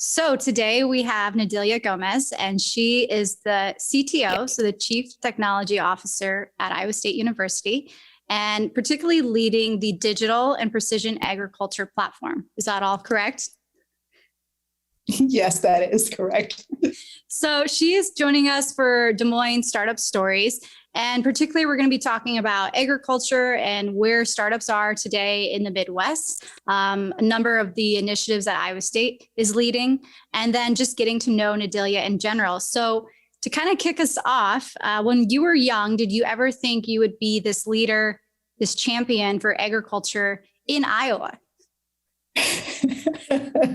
So today we have Nadilia Gomez, and she is the CTO, so the Chief Technology Officer at Iowa State University, and particularly leading the digital and precision agriculture platform. Is that all correct? Yes, that is correct. So she is joining us for Des Moines Startup Stories. And particularly, we're going to be talking about agriculture and where startups are today in the Midwest, a number of the initiatives that Iowa State is leading, and then just getting to know Nadilia in general. So to kind of kick us off, when you were young, did you ever think you would be this leader, this champion for agriculture in Iowa?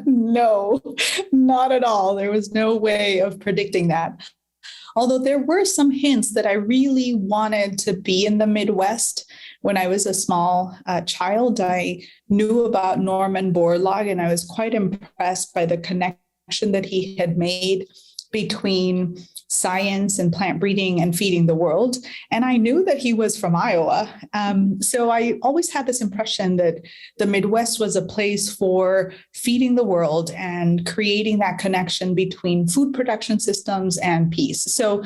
No, not at all. There was no way of predicting that. Although there were some hints that I really wanted to be in the Midwest. When I was a small child, I knew about Norman Borlaug, and I was quite impressed by the connection that he had made between science and plant breeding and feeding the world. And I knew that he was from Iowa. So I always had this impression that the Midwest was a place for feeding the world and creating that connection between food production systems and peace. So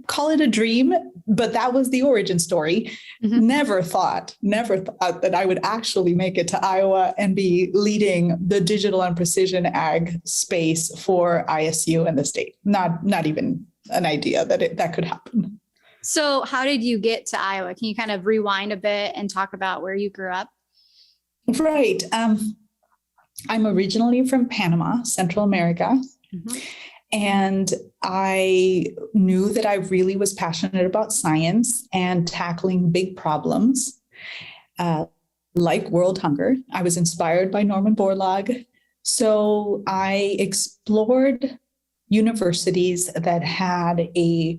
call it a dream, but that was the origin story. Mm-hmm. Never thought that I would actually make it to Iowa and be leading the digital and precision ag space for ISU and the state. Not even an idea that could happen. So how did you get to Iowa? Can you kind of rewind a bit and talk about where you grew up? Right. I'm originally from Panama, Central America. Mm-hmm. And I knew that I really was passionate about science and tackling big problems like world hunger. I was inspired by Norman Borlaug. So I explored universities that had a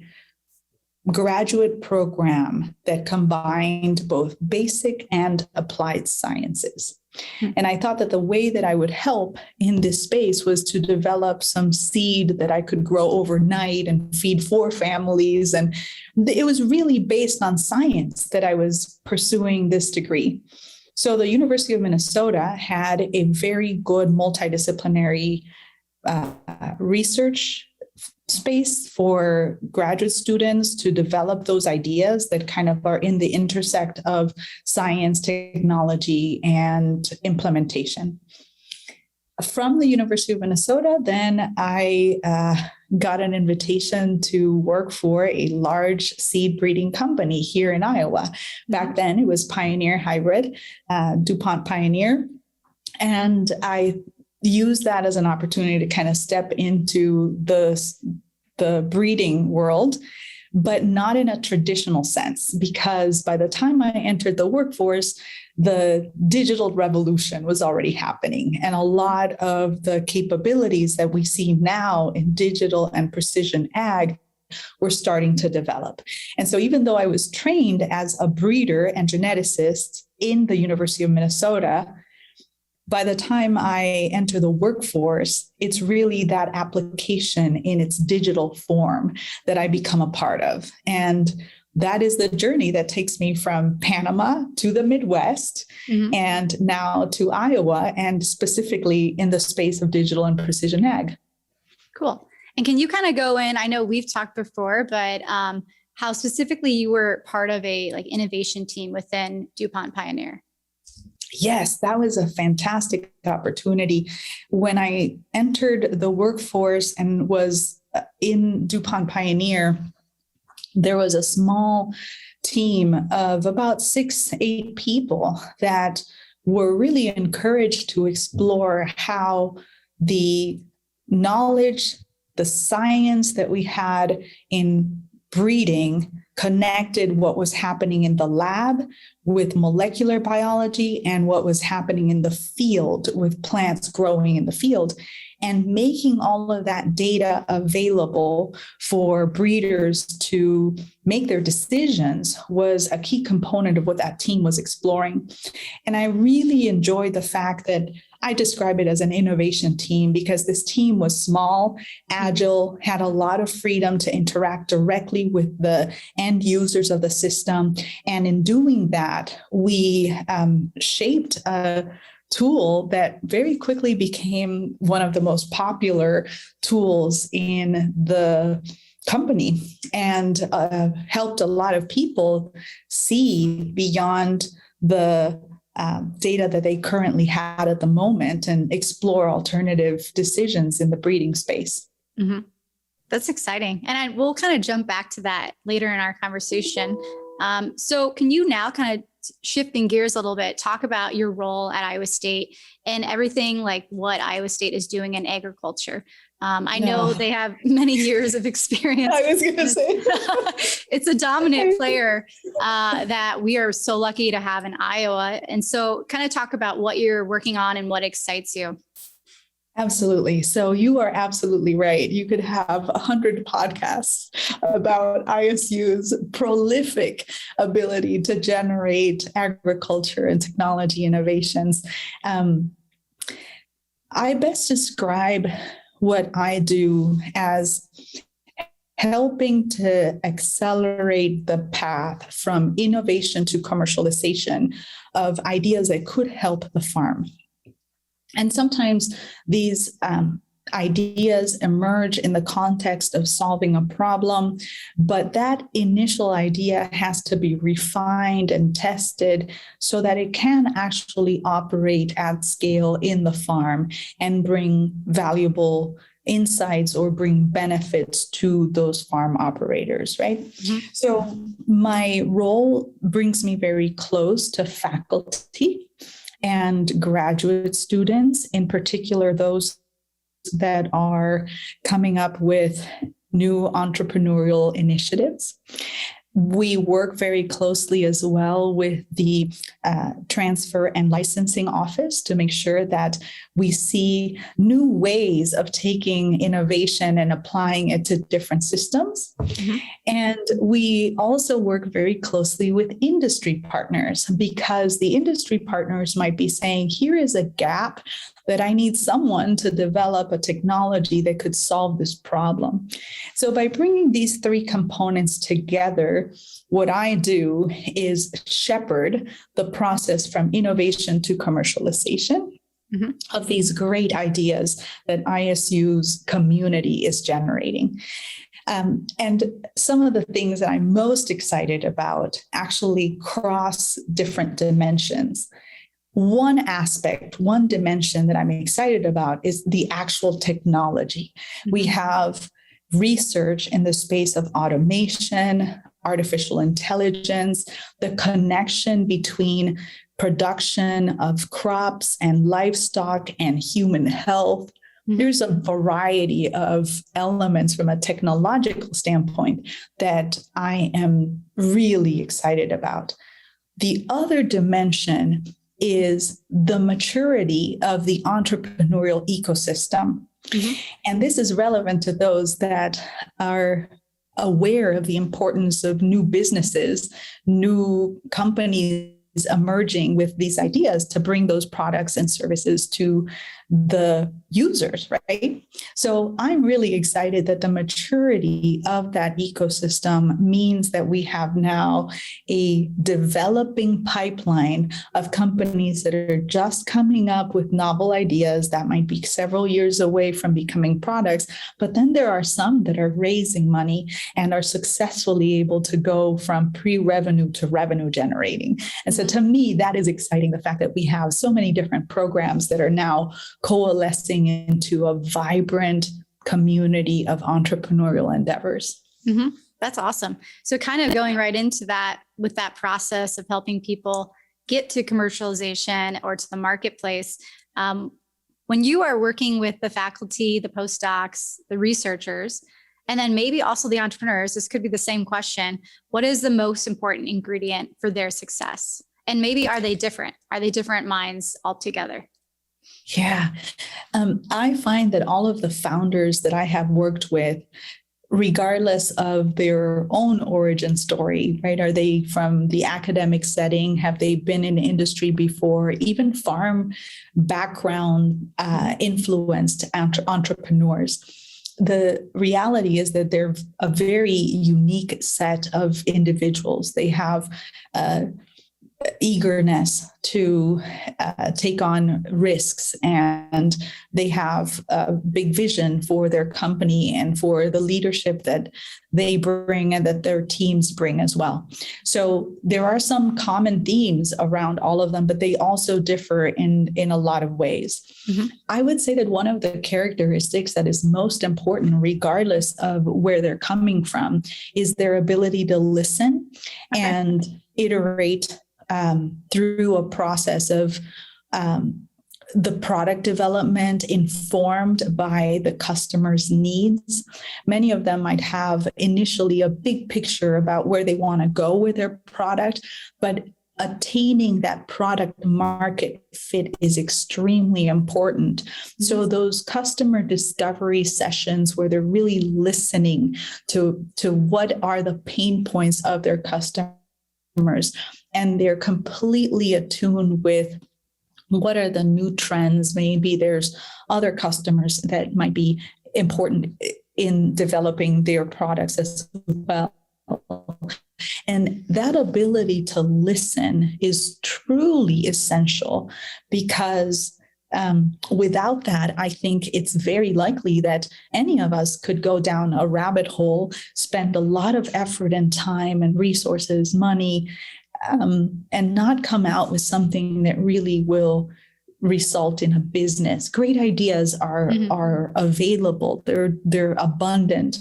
graduate program that combined both basic and applied sciences. And I thought that the way that I would help in this space was to develop some seed that I could grow overnight and feed 4 families. And it was really based on science that I was pursuing this degree. So the University of Minnesota had a very good multidisciplinary research space for graduate students to develop those ideas that kind of are in the intersect of science, technology, and implementation. From the University of Minnesota, then I got an invitation to work for a large seed breeding company here in Iowa. Back then, it was Pioneer Hybrid, DuPont Pioneer. And I use that as an opportunity to kind of step into the breeding world, but not in a traditional sense, because by the time I entered the workforce, the digital revolution was already happening. And a lot of the capabilities that we see now in digital and precision ag were starting to develop. And so even though I was trained as a breeder and geneticist in the University of Minnesota, by the time I enter the workforce, it's really that application in its digital form that I become a part of. And that is the journey that takes me from Panama to the Midwest, mm-hmm. and now to Iowa, and specifically in the space of digital and precision ag. Cool. And can you kind of go in, I know we've talked before, but how specifically you were part of a innovation team within DuPont Pioneer? Yes, that was a fantastic opportunity. When I entered the workforce and was in DuPont Pioneer, there was a small team of about 6-8 people that were really encouraged to explore how the knowledge, the science that we had in breeding connected what was happening in the lab with molecular biology and what was happening in the field with plants growing in the field, and making all of that data available for breeders to make their decisions was a key component of what that team was exploring. And I really enjoyed the fact that I describe it as an innovation team because this team was small, agile, had a lot of freedom to interact directly with the end users of the system. And in doing that, we shaped a tool that very quickly became one of the most popular tools in the company and helped a lot of people see beyond the data that they currently had at the moment and explore alternative decisions in the breeding space. Mm-hmm. That's exciting. And we'll kind of jump back to that later in our conversation. So can you now kind of shifting gears a little bit, talk about your role at Iowa State and everything like what Iowa State is doing in agriculture? I know they have many years of experience. I was going to say. It's a dominant player that we are so lucky to have in Iowa. And so kind of talk about what you're working on and what excites you. Absolutely. So you are absolutely right. You could have 100 podcasts about ISU's prolific ability to generate agriculture and technology innovations. I best describe what I do as helping to accelerate the path from innovation to commercialization of ideas that could help the farm. And sometimes these ideas emerge in the context of solving a problem, but that initial idea has to be refined and tested so that it can actually operate at scale in the farm and bring valuable insights or bring benefits to those farm operators, right? Mm-hmm. So my role brings me very close to faculty and graduate students, in particular those that are coming up with new entrepreneurial initiatives. We work very closely as well with the transfer and licensing office to make sure that we see new ways of taking innovation and applying it to different systems. Mm-hmm. And we also work very closely with industry partners because the industry partners might be saying, here is a gap that I need someone to develop a technology that could solve this problem. So by bringing these three components together, what I do is shepherd the process from innovation to commercialization mm-hmm. of these great ideas that ISU's community is generating. And some of the things that I'm most excited about actually cross different dimensions. One aspect, one dimension that I'm excited about is the actual technology. We have research in the space of automation, artificial intelligence, the connection between production of crops and livestock and human health. There's a variety of elements from a technological standpoint that I am really excited about. The other dimension is the maturity of the entrepreneurial ecosystem. Mm-hmm. And this is relevant to those that are aware of the importance of new businesses, new companies emerging with these ideas to bring those products and services to the users, right? So I'm really excited that the maturity of that ecosystem means that we have now a developing pipeline of companies that are just coming up with novel ideas that might be several years away from becoming products. But then there are some that are raising money and are successfully able to go from pre-revenue to revenue generating. And so to me, that is exciting, the fact that we have so many different programs that are now coalescing into a vibrant community of entrepreneurial endeavors. Mm-hmm. That's awesome. So kind of going right into that with that process of helping people get to commercialization or to the marketplace. When you are working with the faculty, the postdocs, the researchers, and then maybe also the entrepreneurs, this could be the same question. What is the most important ingredient for their success? And maybe are they different? Are they different minds altogether? Yeah. I find that all of the founders that I have worked with regardless of their own origin story, right? Are they from the academic setting? Have they been in industry before? Even farm background influenced entrepreneurs. The reality is that they're a very unique set of individuals. They have eagerness to take on risks, and they have a big vision for their company and for the leadership that they bring and that their teams bring as well. So there are some common themes around all of them, but they also differ in a lot of ways. Mm-hmm. I would say that one of the characteristics that is most important, regardless of where they're coming from, is their ability to listen and iterate through a process of the product development informed by the customer's needs. Many of them might have initially a big picture about where they want to go with their product, but attaining that product market fit is extremely important. So those customer discovery sessions where they're really listening to what are the pain points of their customers, and they're completely attuned with what are the new trends. Maybe there's other customers that might be important in developing their products as well. And that ability to listen is truly essential, because without that, I think it's very likely that any of us could go down a rabbit hole, spend a lot of effort and time and resources, money, and not come out with something that really will result in a business. Great ideas are available. They're abundant.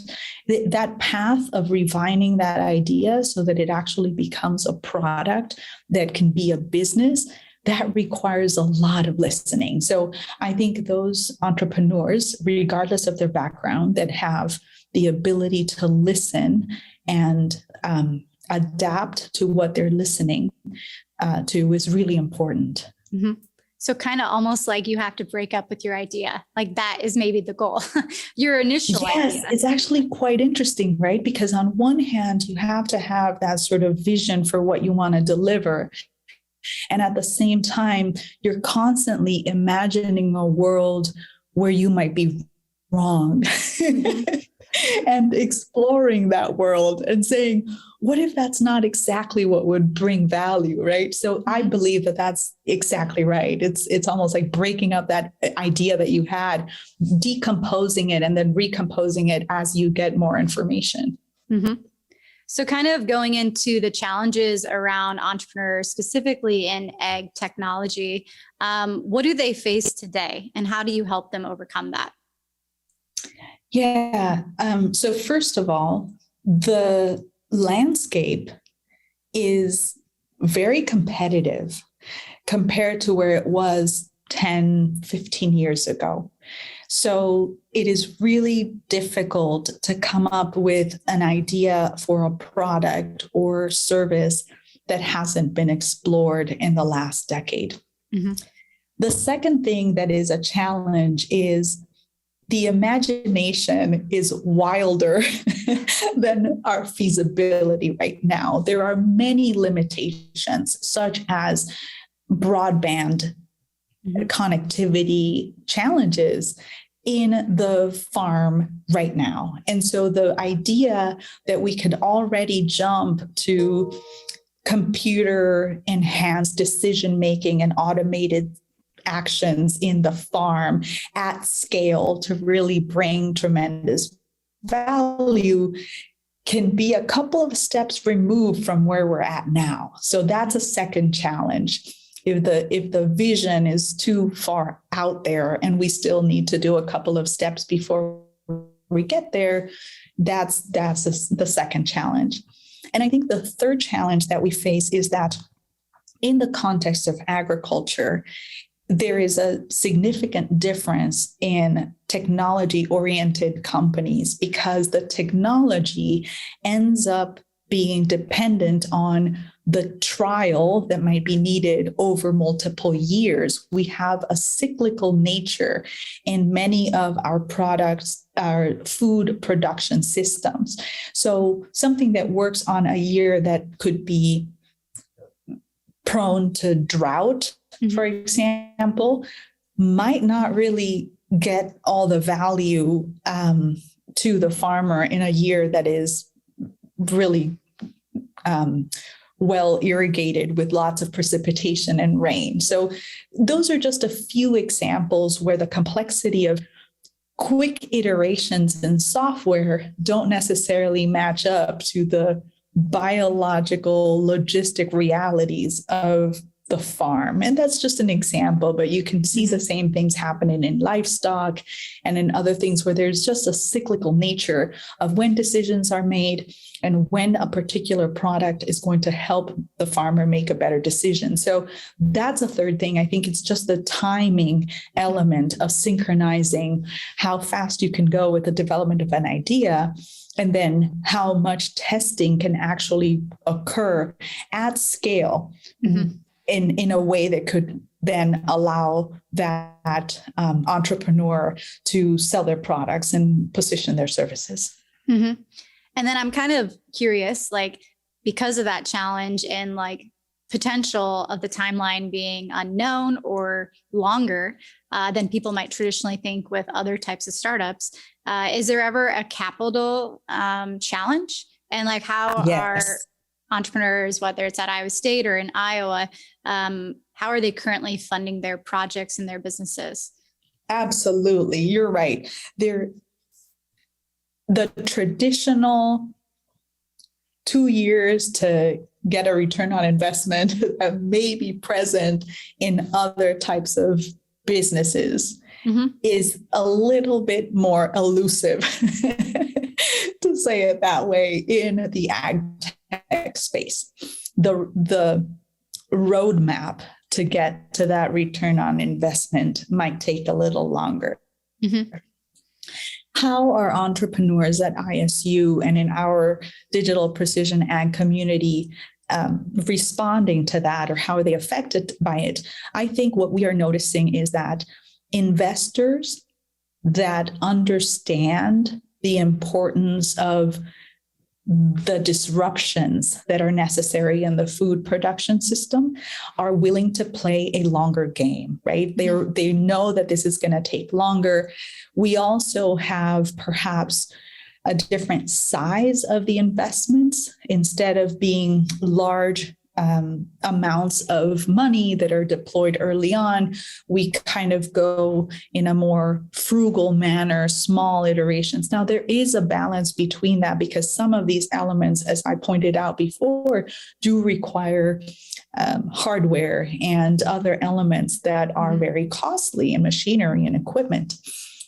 That path of refining that idea so that it actually becomes a product that can be a business, that requires a lot of listening. So I think those entrepreneurs, regardless of their background, that have the ability to listen and adapt to what they're listening to is really important. Mm-hmm. So kind of almost like you have to break up with your idea. Like that is maybe the goal, your initial idea. Yes, it's actually quite interesting, right? Because on one hand, you have to have that sort of vision for what you want to deliver. And at the same time, you're constantly imagining a world where you might be wrong and exploring that world and saying, what if that's not exactly what would bring value, right? So I believe that that's exactly right. It's almost like breaking up that idea that you had, decomposing it, and then recomposing it as you get more information. Mm-hmm. So kind of going into the challenges around entrepreneurs, specifically in ag technology, what do they face today and how do you help them overcome that? Yeah. So first of all, the landscape is very competitive compared to where it was 10, 15 years ago. So it is really difficult to come up with an idea for a product or service that hasn't been explored in the last decade. Mm-hmm. The second thing that is a challenge is the imagination is wilder than our feasibility right now. There are many limitations, such as broadband connectivity challenges in the farm right now. And so the idea that we could already jump to computer enhanced decision making and automated actions in the farm at scale to really bring tremendous value can be a couple of steps removed from where we're at now. So that's a second challenge. If the vision is too far out there and we still need to do a couple of steps before we get there, that's the second challenge. And I think the third challenge that we face is that in the context of agriculture, there is a significant difference in technology-oriented companies because the technology ends up being dependent on the trial that might be needed over multiple years. We have a cyclical nature in many of our products, our food production systems. So something that works on a year that could be prone to drought, for example, might not really get all the value to the farmer in a year that is really well irrigated with lots of precipitation and rain. So those are just a few examples where the complexity of quick iterations in software don't necessarily match up to the biological logistic realities of the farm. And that's just an example, but you can see the same things happening in livestock and in other things where there's just a cyclical nature of when decisions are made and when a particular product is going to help the farmer make a better decision. So that's a third thing. I think it's just the timing element of synchronizing how fast you can go with the development of an idea, and then how much testing can actually occur at scale. In a way that could then allow that entrepreneur to sell their products and position their services. And then I'm kind of curious, like, because of that challenge and like potential of the timeline being unknown or longer than people might traditionally think with other types of startups, is there ever a capital challenge? And like, how are entrepreneurs, whether it's at Iowa State or in Iowa, how are they currently funding their projects and their businesses? Absolutely. You're right. The traditional 2 years to get a return on investment that may be present in other types of businesses is a little bit more elusive, to say it that way, in the ag tech space. The roadmap to get to that return on investment might take a little longer. How are entrepreneurs at ISU and in our digital precision ag community responding to that, or how are they affected by it? I think what we are noticing is that investors that understand the importance of the disruptions that are necessary in the food production system are willing to play a longer game, right? They know that this is going to take longer. We also have perhaps a different size of the investments. Instead of being large amounts of money that are deployed early on, we kind of go in a more frugal manner, small iterations. Now, there is a balance between that because some of these elements, as I pointed out before, do require hardware and other elements that are very costly in machinery and equipment.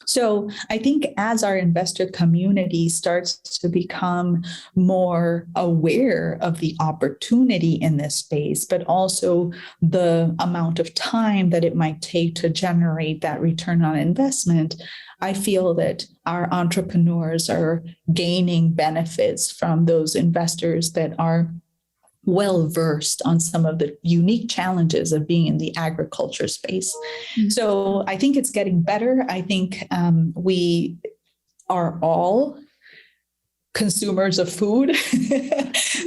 So I think as our investor community starts to become more aware of the opportunity in this space, but also the amount of time that it might take to generate that return on investment, I feel that our entrepreneurs are gaining benefits from those investors that are well-versed on some of the unique challenges of being in the agriculture space. So I think it's getting better. I think we are all consumers of food.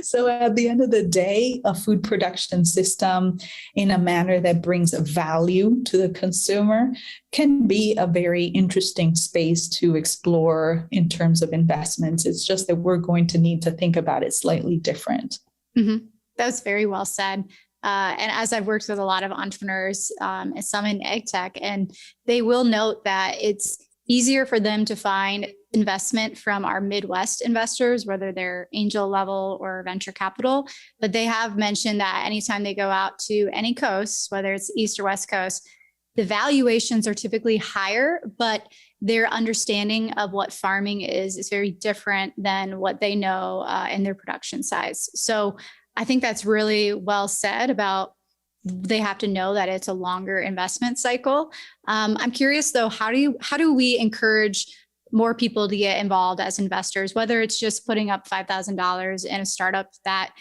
So at the end of the day, a food production system in a manner that brings value to the consumer can be a very interesting space to explore in terms of investments. It's just that we're going to need to think about it slightly different. That was very well said. And as I've worked with a lot of entrepreneurs, and some in ag tech, and they will note that it's easier for them to find investment from our Midwest investors, whether they're angel level or venture capital. But they have mentioned that anytime they go out to any coast, whether it's East or West Coast, the valuations are typically higher, but their understanding of what farming is very different than what they know in their production size. So I think that's really well said about they have to know that it's a longer investment cycle. I'm curious though, how do we encourage more people to get involved as investors, whether it's just putting up $5,000 in a startup that,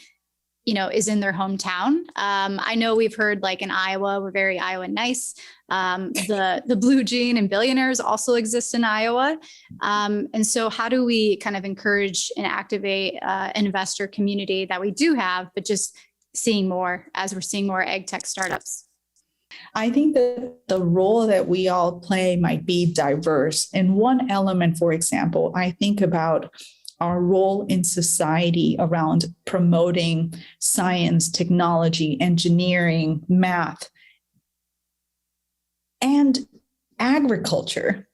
is in their hometown. I know we've heard like in Iowa, we're very Iowa nice. The Blue Gene and Billionaires also exist in Iowa. And so how do we kind of encourage and activate an investor community that we do have, but just seeing more as we're seeing more ag tech startups? I think that the role that we all play might be diverse. In one element, for example, I think about our role in society around promoting science, technology, engineering, math, and agriculture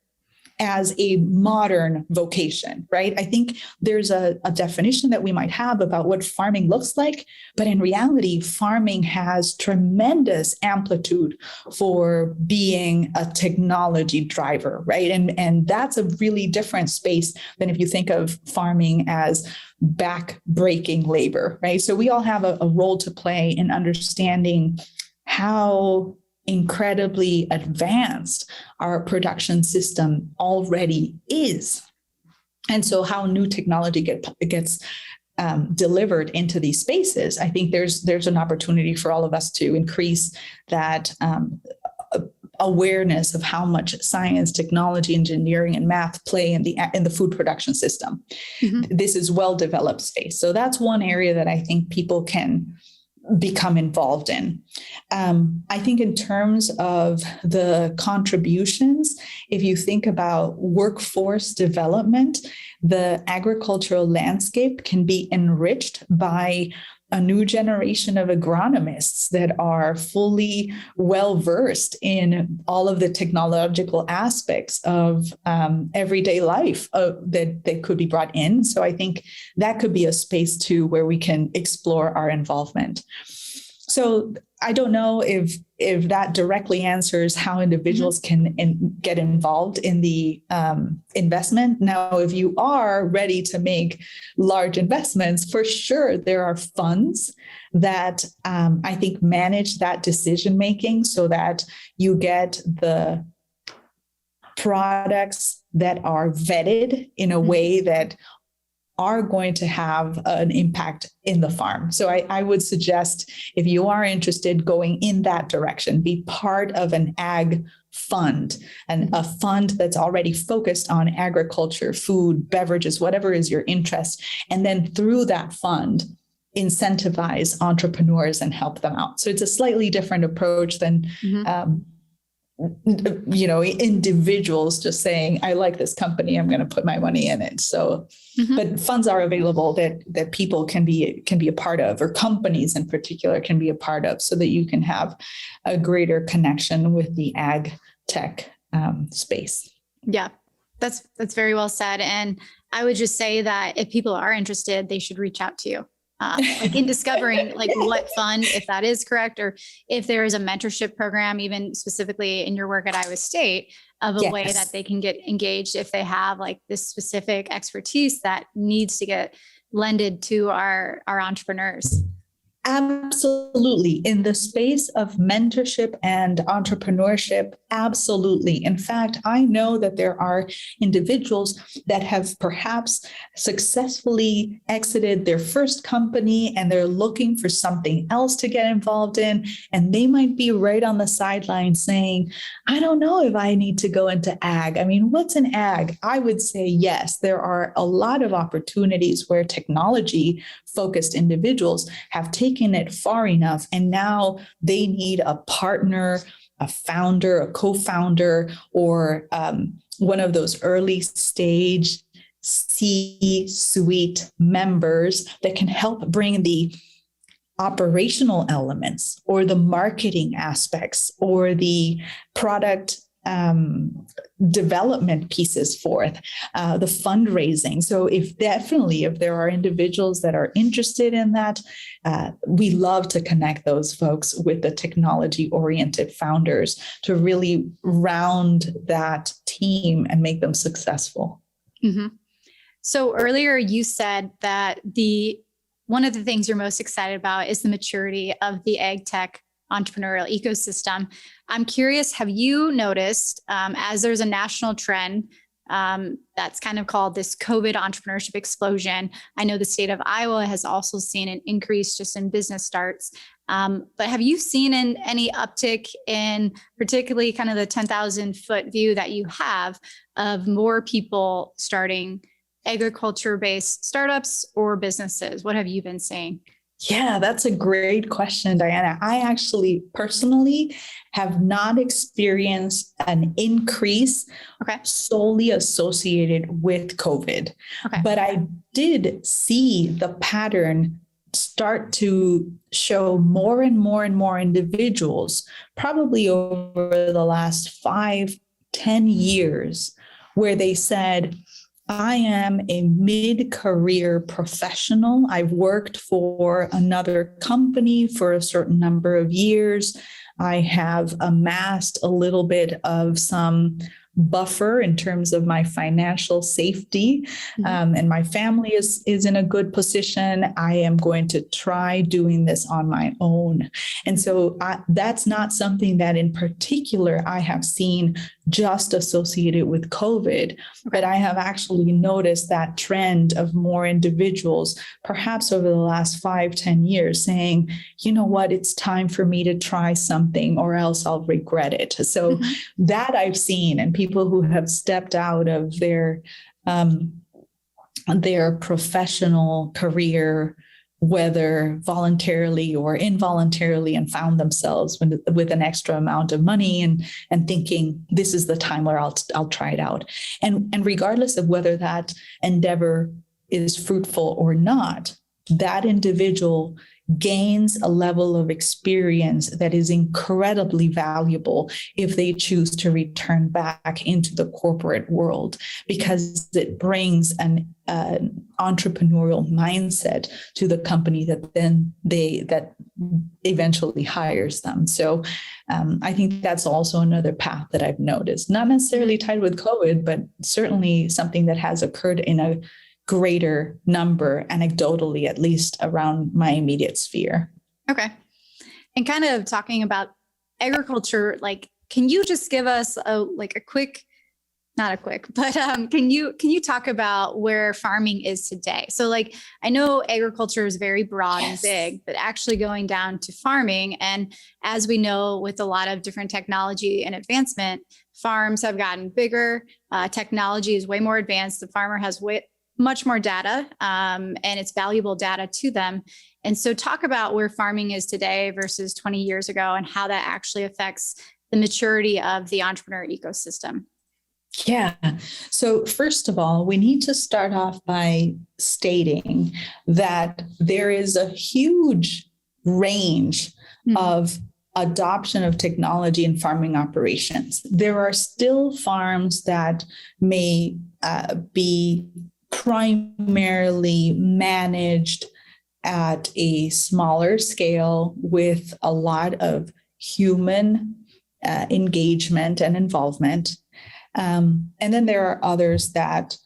as a modern vocation, right? I think there's a definition that we might have about what farming looks like, but in reality, farming has tremendous amplitude for being a technology driver, right? And that's a really different space than if you think of farming as back-breaking labor, right? So we all have a role to play in understanding how incredibly advanced our production system already is. And so how new technology gets delivered into these spaces, I think there's an opportunity for all of us to increase that awareness of how much science, technology, engineering, and math play in the food production system. Mm-hmm. This is well-developed space. So that's one area that I think people can become involved in. I think in terms of the contributions, if you think about workforce development, the agricultural landscape can be enriched by a new generation of agronomists that are fully well-versed in all of the technological aspects of everyday life that could be brought in. So I think that could be a space too where we can explore our involvement. So I don't know if that directly answers how individuals can get involved in the investment. Now, if you are ready to make large investments, for sure, there are funds that I think manage that decision making so that you get the products that are vetted in a way that are going to have an impact in the farm. So I would suggest if you are interested going in that direction, be part of an ag fund and a fund that's already focused on agriculture, food, beverages, whatever is your interest. And then through that fund, incentivize entrepreneurs and help them out. So it's a slightly different approach than individuals just saying, I like this company, I'm going to put my money in it. So, but funds are available that people can be a part of, or companies in particular can be a part of, so that you can have a greater connection with the ag tech space. Yeah, that's very well said. And I would just say that if people are interested, they should reach out to you. Like in discovering like what fund, if that is correct, or if there is a mentorship program, even specifically in your work at Iowa State, of a way that they can get engaged if they have like this specific expertise that needs to get lended to our entrepreneurs. Absolutely. In the space of mentorship and entrepreneurship, absolutely. In fact, I know that there are individuals that have perhaps successfully exited their first company and they're looking for something else to get involved in. And they might be right on the sidelines saying, I don't know if I need to go into ag. I mean, what's an ag? I would say yes, there are a lot of opportunities where technology focused individuals have taken it far enough, and now they need a partner, a founder, a co-founder, or one of those early stage C-suite members that can help bring the operational elements or the marketing aspects or the product development pieces forth, the fundraising. So if there are individuals that are interested in that, we love to connect those folks with the technology-oriented founders to really round that team and make them successful. Mm-hmm. So earlier you said that one of the things you're most excited about is the maturity of the ag tech entrepreneurial ecosystem. I'm curious, have you noticed, as there's a national trend That's kind of called this COVID entrepreneurship explosion. I know the state of Iowa has also seen an increase just in business starts. But have you seen any uptick in particularly kind of the 10,000 foot view that you have of more people starting agriculture-based startups or businesses? What have you been seeing? Yeah, that's a great question, Diana. I actually personally have not experienced an increase solely associated with COVID. But I did see the pattern start to show more and more and more individuals, probably over the last 5-10 years, where they said, I am a mid-career professional. I've worked for another company for a certain number of years. I have amassed a little bit of some buffer in terms of my financial safety, and my family is in a good position. I am going to try doing this on my own. And so that's not something that in particular I have seen just associated with COVID, but I have actually noticed that trend of more individuals, perhaps over the last 5-10 years, saying, you know what, it's time for me to try something or else I'll regret it. So that I've seen, and people who have stepped out of their professional career, whether voluntarily or involuntarily, and found themselves with an extra amount of money and thinking, this is the time where I'll try it out. And regardless of whether that endeavor is fruitful or not, that individual gains a level of experience that is incredibly valuable if they choose to return back into the corporate world, because it brings an entrepreneurial mindset to the company that eventually hires them. So I think that's also another path that I've noticed, not necessarily tied with COVID, but certainly something that has occurred in a greater number, anecdotally, at least around my immediate sphere. Okay. And kind of talking about agriculture, like, can you just give us can you talk about where farming is today? So like, I know agriculture is very broad and big, but actually going down to farming. And as we know, with a lot of different technology and advancement, farms have gotten bigger. Technology is way more advanced. The farmer has much more data, and it's valuable data to them. And so talk about where farming is today versus 20 years ago and how that actually affects the maturity of the entrepreneur ecosystem. Yeah. So first of all, we need to start off by stating that there is a huge range of adoption of technology in farming operations. There are still farms that may be primarily managed at a smaller scale with a lot of human engagement and involvement. And then there are others that,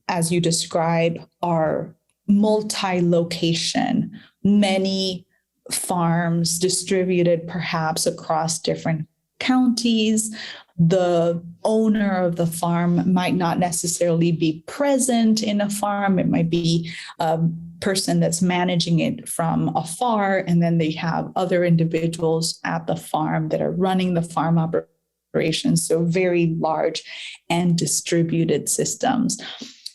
as you describe, are multi-location, many farms distributed perhaps across different counties. The owner of the farm might not necessarily be present in a farm. It might be a person that's managing it from afar, and then they have other individuals at the farm that are running the farm operations. So very large and distributed systems.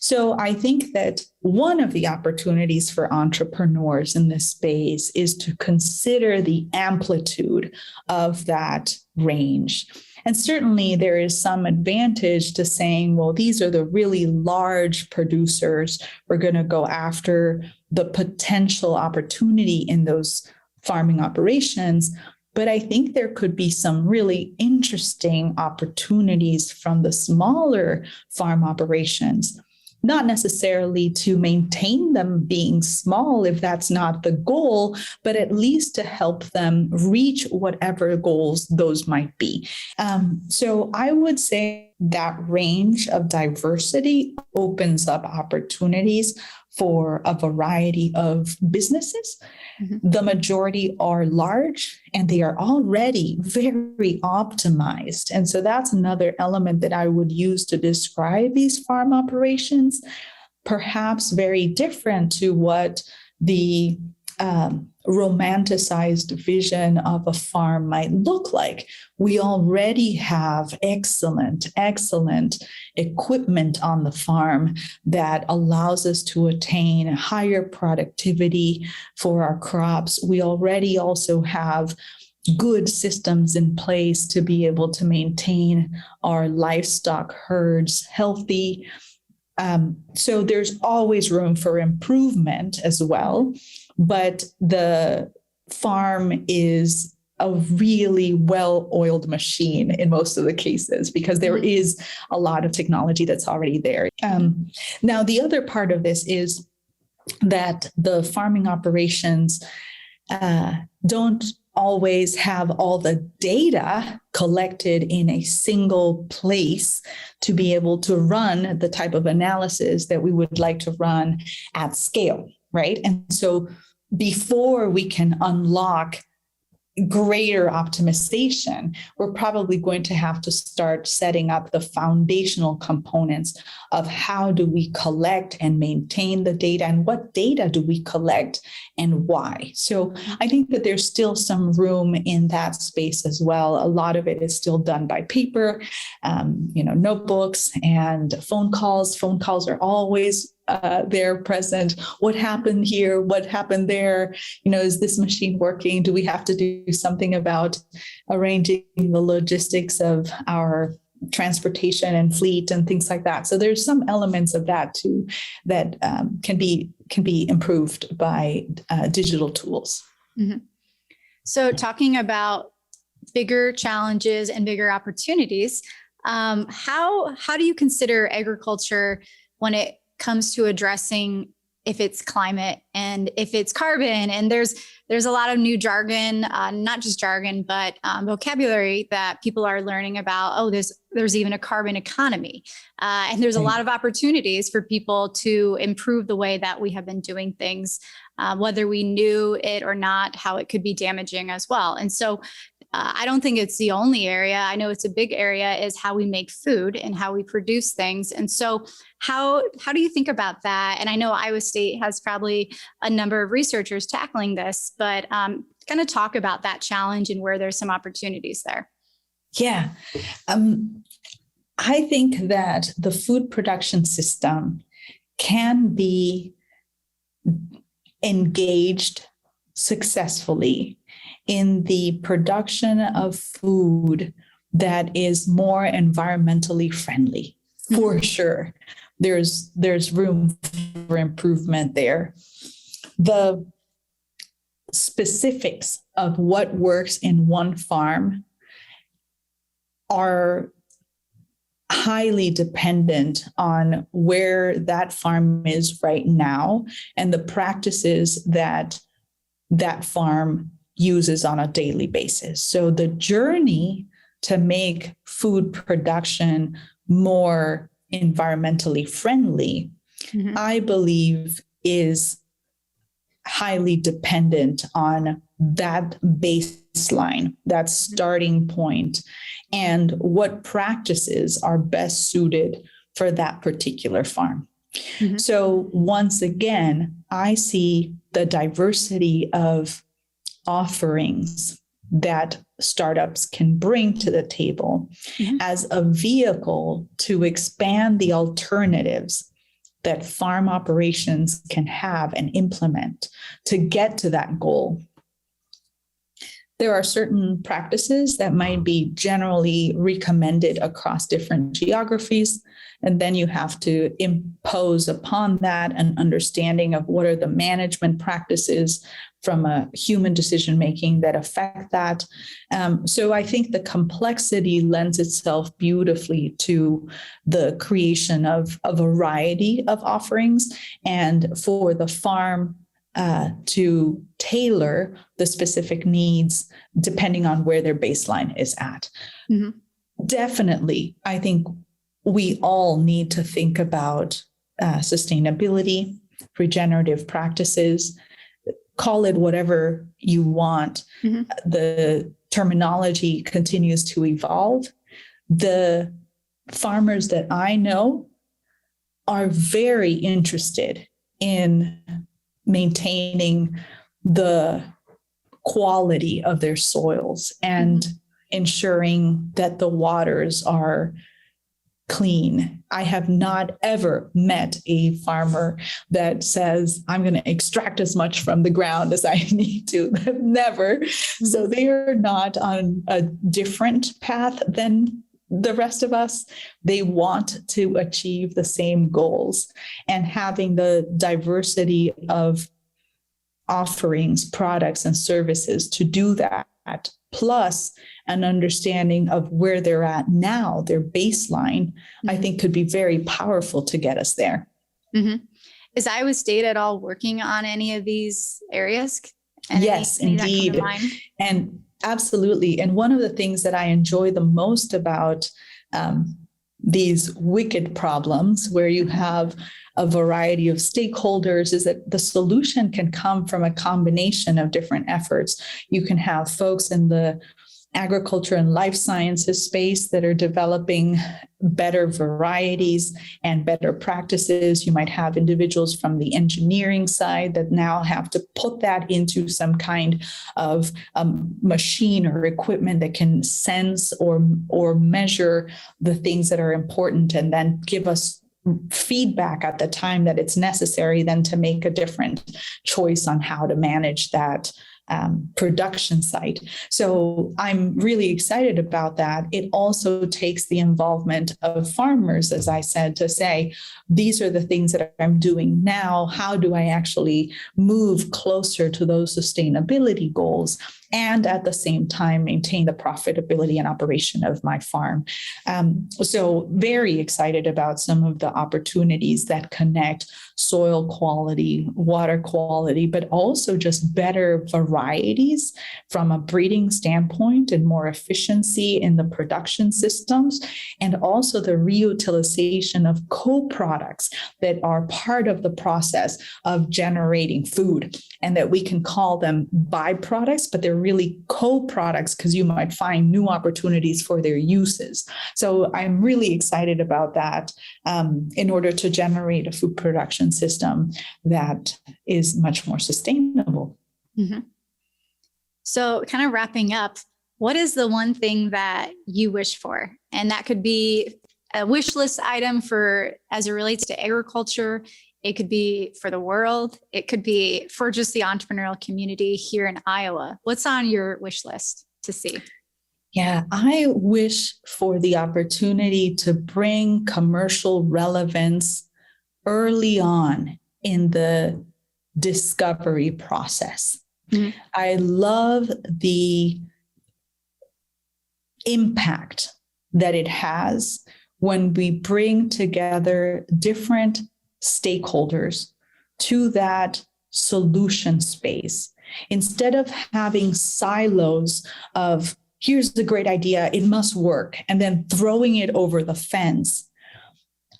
So I think that one of the opportunities for entrepreneurs in this space is to consider the amplitude of that range. And certainly there is some advantage to saying, well, these are the really large producers. We're going to go after the potential opportunity in those farming operations. But I think there could be some really interesting opportunities from the smaller farm operations, not necessarily to maintain them being small if that's not the goal, but at least to help them reach whatever goals those might be. So I would say that range of diversity opens up opportunities for a variety of businesses. The majority are large and they are already very optimized. And so that's another element that I would use to describe these farm operations, perhaps very different to what the romanticized vision of a farm might look like. We already have excellent equipment on the farm that allows us to attain higher productivity for our crops. We already also have good systems in place to be able to maintain our livestock herds healthy. So there's always room for improvement as well. But the farm is a really well-oiled machine in most of the cases because there is a lot of technology that's already there. Now, the other part of this is that the farming operations don't always have all the data collected in a single place to be able to run the type of analysis that we would like to run at scale, right? And so before we can unlock greater optimization, we're probably going to have to start setting up the foundational components of how do we collect and maintain the data and what data do we collect and why. So I think that there's still some room in that space as well. A lot of it is still done by paper, notebooks and phone calls. Phone calls are always there present. What happened here? What happened there? Is this machine working? Do we have to do something about arranging the logistics of our transportation and fleet and things like that? So there's some elements of that too that can be improved by digital tools. Mm-hmm. So talking about bigger challenges and bigger opportunities, how do you consider agriculture when it comes to addressing if it's climate and if it's carbon? And there's a lot of new jargon, not just jargon, but vocabulary that people are learning about. Oh, there's even a carbon economy. And there's a lot of opportunities for people to improve the way that we have been doing things, whether we knew it or not, how it could be damaging as well. And so I don't think it's the only area. I know it's a big area is how we make food and how we produce things. And so how do you think about that? And I know Iowa State has probably a number of researchers tackling this, but kind of talk about that challenge and where there's some opportunities there. Yeah. I think that the food production system can be engaged successfully in the production of food that is more environmentally friendly, for sure. There's room for improvement there. The specifics of what works in one farm are highly dependent on where that farm is right now and the practices that that farm uses on a daily basis. So the journey to make food production more environmentally friendly, I believe, is highly dependent on that baseline, that starting point, and what practices are best suited for that particular farm. So once again, I see the diversity of offerings that startups can bring to the table as a vehicle to expand the alternatives that farm operations can have and implement to get to that goal. There are certain practices that might be generally recommended across different geographies. And then you have to impose upon that an understanding of what are the management practices from a human decision-making that affect that. So I think the complexity lends itself beautifully to the creation of a variety of offerings and for the farm to tailor the specific needs depending on where their baseline is at. Definitely, I think we all need to think about sustainability. regenerative practices, call it whatever you want. The terminology continues to evolve. The farmers that I know are very interested in maintaining the quality of their soils and ensuring that the waters are clean. I have not ever met a farmer that says, I'm going to extract as much from the ground as I need to. Never. So they are not on a different path than the rest of us. They want to achieve the same goals, and having the diversity of offerings, products, and services to do that, plus an understanding of where they're at now, their baseline, I think could be very powerful to get us there. Is Iowa State at all working on any of these areas? Yes, indeed. And absolutely. And one of the things that I enjoy the most about these wicked problems, where you have a variety of stakeholders, is that the solution can come from a combination of different efforts. You can have folks in the agriculture and life sciences space that are developing better varieties and better practices. You might have individuals from the engineering side that now have to put that into some kind of machine or equipment that can sense or measure the things that are important, and then give us feedback at the time that it's necessary then to make a different choice on how to manage that production site. So I'm really excited about that. It also takes the involvement of farmers, as I said, to say, these are the things that I'm doing now. How do I actually move closer to those sustainability goals, and at the same time maintain the profitability and operation of my farm? So very excited about some of the opportunities that connect soil quality, water quality, but also just better varieties from a breeding standpoint and more efficiency in the production systems, and also the reutilization of co-products that are part of the process of generating food, and that we can call them byproducts, but they're really co-products because you might find new opportunities for their uses. So I'm really excited about that in order to generate a food production system that is much more sustainable. So kind of wrapping up, what is the one thing that you wish for? And that could be a wish list item for as it relates to agriculture. It could be for the world. It could be for just the entrepreneurial community here in Iowa. What's on your wish list to see? Yeah, I wish for the opportunity to bring commercial relevance early on in the discovery process. I love the impact that it has when we bring together different stakeholders to that solution space. Instead of having silos of, here's the great idea, it must work, and then throwing it over the fence,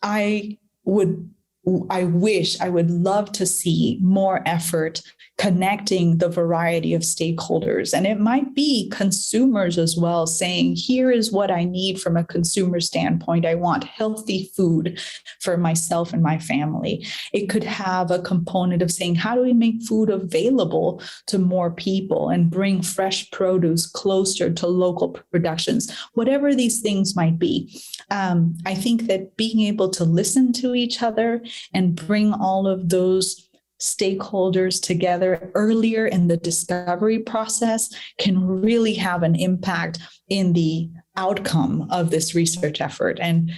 I would love to see more effort connecting the variety of stakeholders. And it might be consumers as well, saying, here is what I need from a consumer standpoint. I want healthy food for myself and my family. It could have a component of saying, how do we make food available to more people and bring fresh produce closer to local productions? Whatever these things might be. I think that being able to listen to each other and bring all of those stakeholders together earlier in the discovery process can really have an impact in the outcome of this research effort. And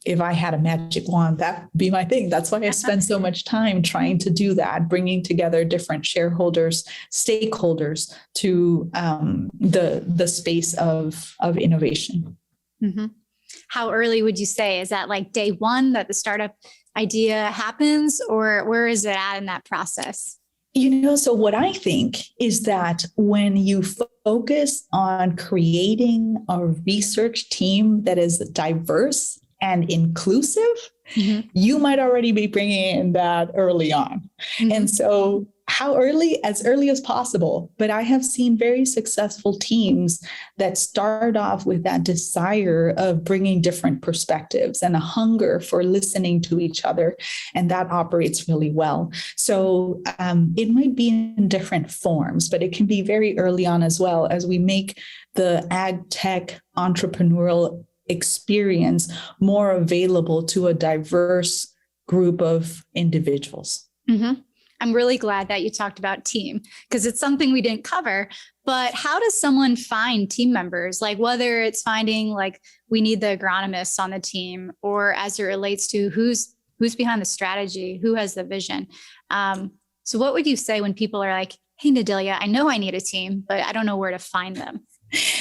if I had a magic wand, that'd be my thing. That's why I spend so much time trying to do that, bringing together different shareholders, stakeholders to the space of innovation. How early would you say? Is that like day one that the startup idea happens, or where is it at in that process? So what I think is that when you focus on creating a research team that is diverse and inclusive, Mhm. You might already be bringing in that early on. Mhm. And so how early? As early as possible. But I have seen very successful teams that start off with that desire of bringing different perspectives and a hunger for listening to each other. And that operates really well. So it might be in different forms, but it can be very early on as well as we make the ag tech entrepreneurial experience more available to a diverse group of individuals. Mhm. I'm really glad that you talked about team because it's something we didn't cover. But how does someone find team members? Like whether it's finding like we need the agronomists on the team, or as it relates to who's behind the strategy, who has the vision. So what would you say when people are like, "Hey, Nadilia, I know I need a team, but I don't know where to find them"?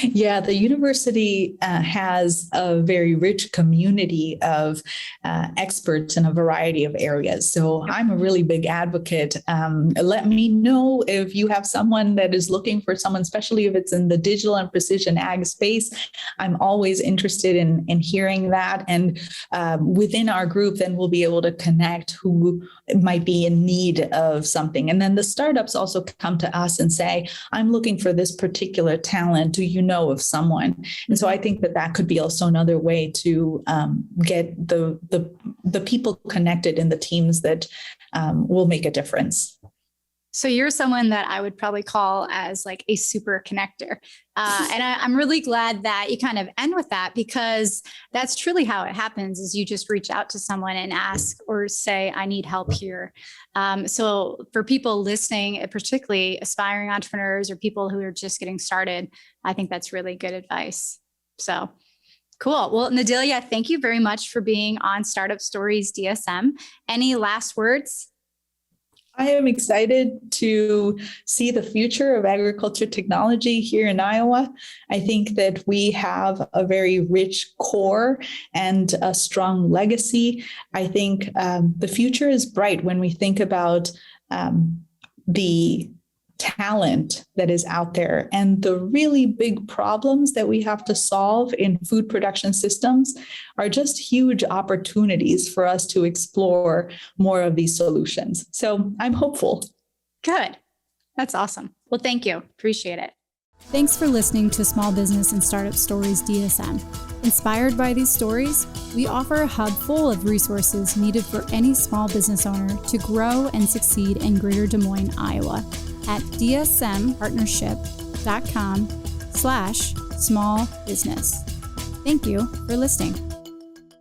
Yeah, the university has a very rich community of experts in a variety of areas. So I'm a really big advocate. Let me know if you have someone that is looking for someone, especially if it's in the digital and precision ag space. I'm always interested in hearing that. And within our group, then we'll be able to connect who might be in need of something. And then the startups also come to us and say, I'm looking for this particular talent. Do you know of someone? And so I think that could be also another way to get the people connected in the teams that will make a difference. So you're someone that I would probably call as like a super connector. And I'm really glad that you kind of end with that, because that's truly how it happens is you just reach out to someone and ask or say, I need help here. So for people listening, particularly aspiring entrepreneurs or people who are just getting started, I think that's really good advice. So cool. Well, Nadilia, thank you very much for being on Startup Stories DSM. Any last words? I am excited to see the future of agriculture technology here in Iowa. I think that we have a very rich core and a strong legacy. I think the future is bright when we think about the talent that is out there and the really big problems that we have to solve in food production systems are just huge opportunities for us to explore more of these solutions. So I'm hopeful. Good. That's awesome. Well, thank you. Appreciate it. Thanks for listening to Small Business and Startup Stories DSM. Inspired by these stories, we offer a hub full of resources needed for any small business owner to grow and succeed in Greater Des Moines, Iowa at dsmpartnership.com/small business. Thank you for listening.